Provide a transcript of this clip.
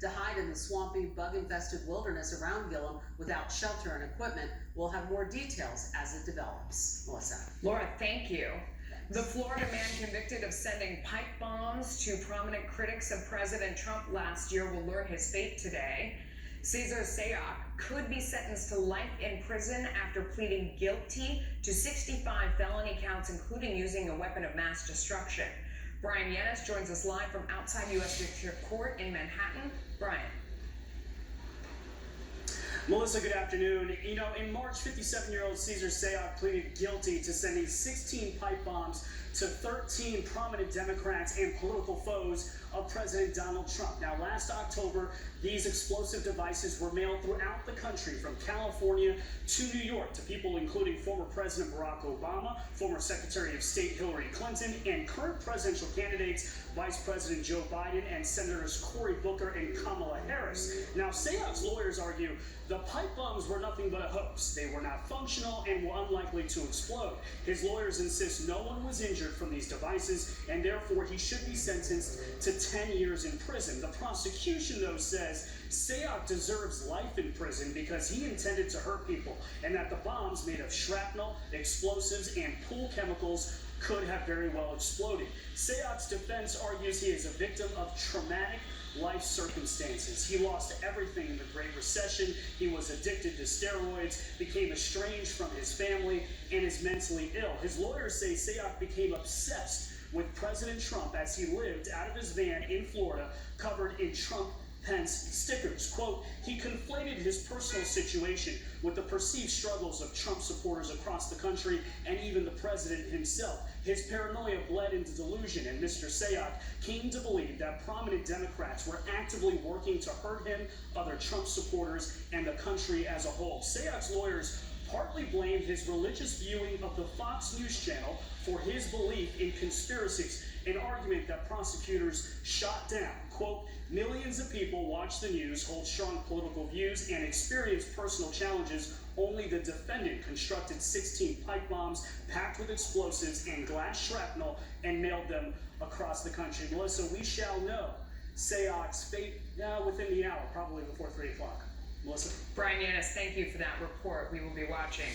to hide in the swampy, bug-infested wilderness around Gillum without shelter and equipment. We'll have more details as it develops. Melissa. Laura, thank you. The Florida man convicted of sending pipe bombs to prominent critics of President Trump last year will learn his fate today. Cesar Sayoc could be sentenced to life in prison after pleading guilty to 65 felony counts, including using a weapon of mass destruction. Brian Yanis joins us live from outside U.S. District Court in Manhattan. Brian. Melissa, good afternoon. You know, in March, 57-year-old Cesar Sayoc pleaded guilty to sending 16 pipe bombs to 13 prominent Democrats and political foes of President Donald Trump. Now, last October, these explosive devices were mailed throughout the country, from California to New York, to people including former President Barack Obama, former Secretary of State Hillary Clinton, and current presidential candidates Vice President Joe Biden and Senators Cory Booker and Kamala Harris. Now, Sayoc's lawyers argue the pipe bombs were nothing but a hoax. They were not functional and were unlikely to explode. His lawyers insist no one was injured from these devices, and therefore he should be sentenced to 10 years in prison. The prosecution, though, says Sayoc deserves life in prison because he intended to hurt people, and that the bombs made of shrapnel, explosives, and pool chemicals could have very well exploded. Sayoc's defense argues he is a victim of traumatic life circumstances. He lost everything in the Great Recession. He was addicted to steroids, became estranged from his family, and is mentally ill. His lawyers say Sayoc became obsessed with President Trump as he lived out of his van in Florida, covered in Trump-Pence stickers. Quote, he conflated his personal situation with the perceived struggles of Trump supporters across the country and even the president himself. His paranoia bled into delusion, and Mr. Sayoc came to believe that prominent Democrats were actively working to hurt him, other Trump supporters, and the country as a whole. Sayoc's lawyers partly blamed his religious viewing of the Fox News channel for his belief in conspiracies, an argument that prosecutors shot down. Quote, millions of people watch the news, hold strong political views, and experience personal challenges. Only the defendant constructed 16 pipe bombs packed with explosives and glass shrapnel and mailed them across the country. Melissa, we shall know Sayoc's fate within the hour, probably before 3 o'clock. Melissa? Brian Yanis, thank you for that report. We will be watching.